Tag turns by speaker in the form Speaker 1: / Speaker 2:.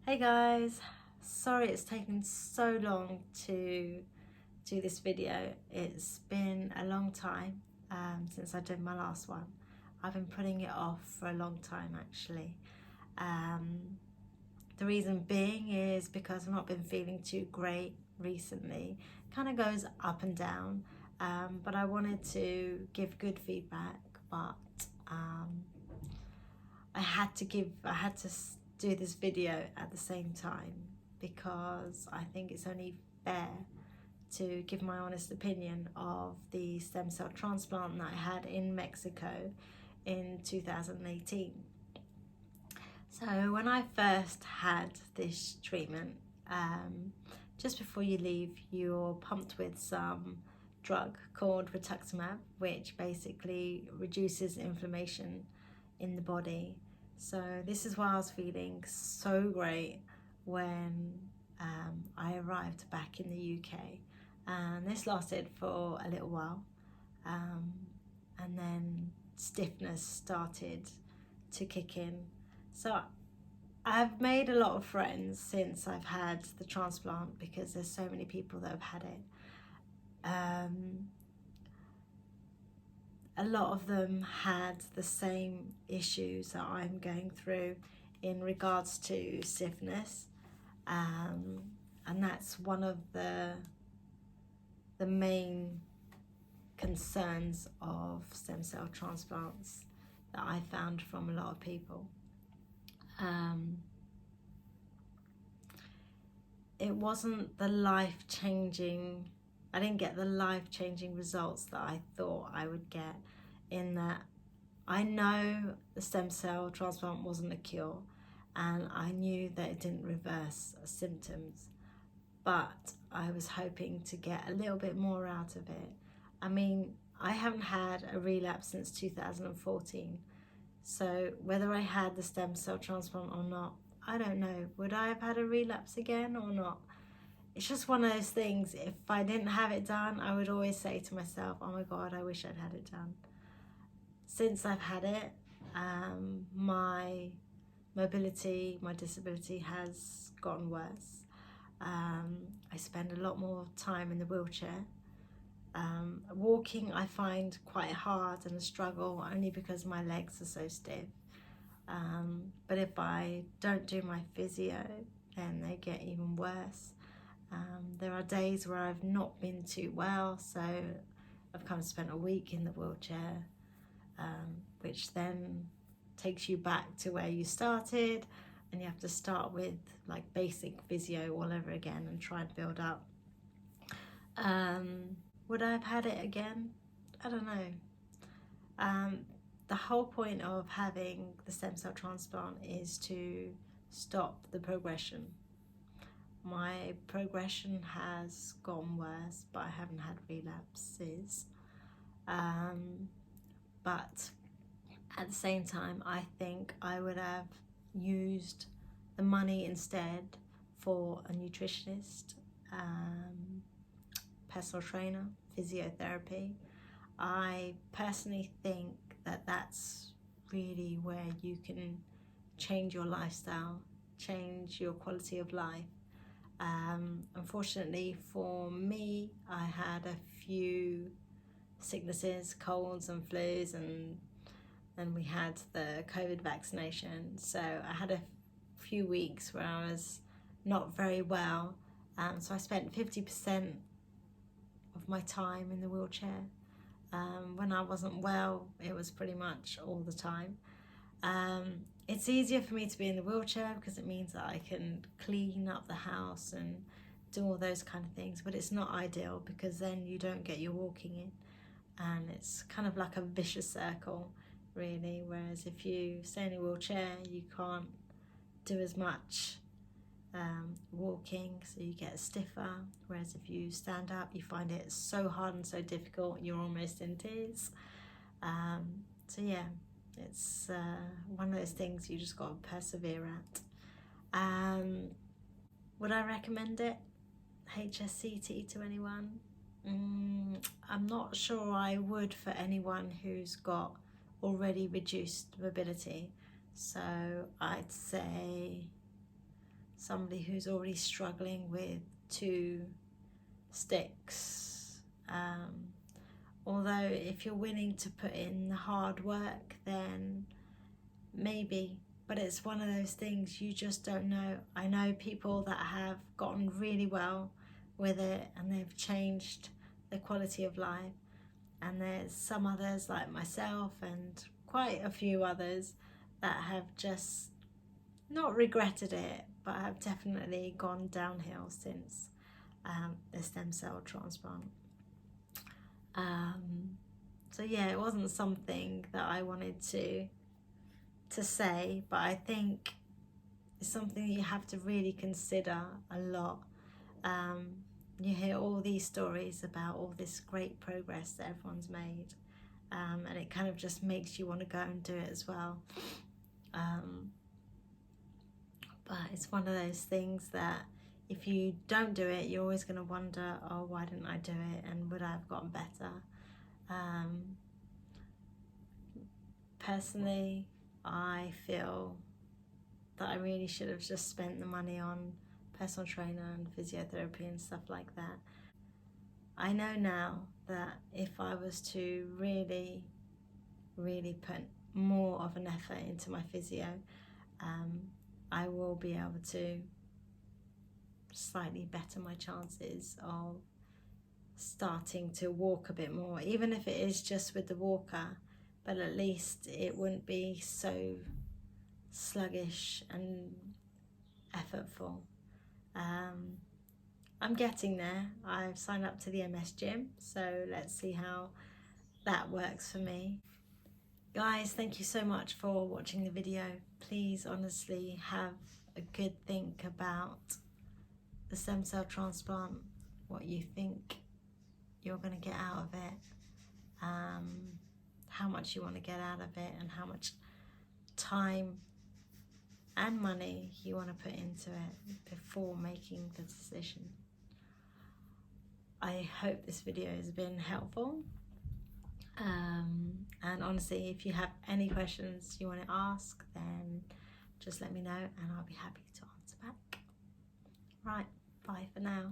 Speaker 1: Hey guys, sorry it's taken so long to do this video. It's been a long time since I did my last one. I've been putting it off for a long time actually. The reason being is because I've not been feeling too great recently. Kind of goes up and down, but I wanted to give good feedback, but I had to do this video at the same time because I think it's only fair to give my honest opinion of the stem cell transplant that I had in Mexico in 2018. So when I first had this treatment, just before you leave, you're pumped with some drug called rituximab, which basically reduces inflammation in the body. So this is why I was feeling so great when I arrived back in the UK, and this lasted for a little while, and then stiffness started to kick in. So I've made a lot of friends since I've had the transplant because there's so many people that have had it. A lot of them had the same issues that I'm going through in regards to stiffness, and that's one of the main concerns of stem cell transplants that I found from a lot of people. It wasn't the life-changing, I didn't get the life-changing results that I thought I would get, in that I know the stem cell transplant wasn't a cure, and I knew that it didn't reverse symptoms, but I was hoping to get a little bit more out of it. I mean, I haven't had a relapse since 2014, so whether I had the stem cell transplant or not, I don't know. Would I have had a relapse again or not? It's just one of those things. If I didn't have it done, I would always say to myself, oh my God, I wish I'd had it done. Since I've had it, my mobility, my disability has gotten worse. I spend a lot more time in the wheelchair. Walking I find quite hard and a struggle, only because my legs are so stiff. But if I don't do my physio, then they get even worse. There are days where I've not been too well, so I've kind of spent a week in the wheelchair, which then takes you back to where you started, and you have to start with like basic physio all over again and try and build up. Would I have had it again? I don't know. The whole point of having the stem cell transplant is to stop the progression. My progression has gone worse, but I haven't had relapses. But at the same time, I think I would have used the money instead for a nutritionist, personal trainer, physiotherapy. I personally think that that's really where you can change your lifestyle, change your quality of life. Unfortunately for me, I had a few sicknesses, colds and flus, and then we had the COVID vaccination. So I had a few weeks where I was not very well. So I spent 50% of my time in the wheelchair. When I wasn't well, it was pretty much all the time. It's easier for me to be in the wheelchair because it means that I can clean up the house and do all those kind of things, but it's not ideal because then you don't get your walking in, and it's kind of like a vicious circle really, whereas if you stay in a wheelchair you can't do as much walking, so you get stiffer, whereas if you stand up you find it so hard and so difficult you're almost in tears. So yeah, it's one of those things you just got to persevere at. Would I recommend it, HSCT, to anyone? I'm not sure I would for anyone who's got already reduced mobility. So I'd say somebody who's already struggling with 2 sticks. Although if you're willing to put in the hard work, then maybe, but it's one of those things you just don't know. I know people that have gotten really well with it and they've changed their quality of life, and there's some others like myself and quite a few others that have just not regretted it, but have definitely gone downhill since the stem cell transplant. So yeah, it wasn't something that I wanted to say, but I think it's something you have to really consider a lot. You hear all these stories about all this great progress that everyone's made, and it kind of just makes you want to go and do it as well. But it's one of those things that if you don't do it, you're always going to wonder, oh, why didn't I do it, and would I have gotten better? Personally, I feel that I really should have just spent the money on personal trainer and physiotherapy and stuff like that. I know now that if I was to really put more of an effort into my physio, I will be able to slightly better my chances of starting to walk a bit more, even if it is just with the walker, but at least it wouldn't be so sluggish and effortful. I'm getting there. I've signed up to the MS gym, so let's see how that works for me. Guys, thank you so much for watching the video. Please honestly have a good think about the stem cell transplant, what you think you're going to get out of it, how much you want to get out of it, and how much time and money you want to put into it before making the decision. I hope this video has been helpful, and honestly, if you have any questions you want to ask, then just let me know and I'll be happy to answer back. Right, bye for now.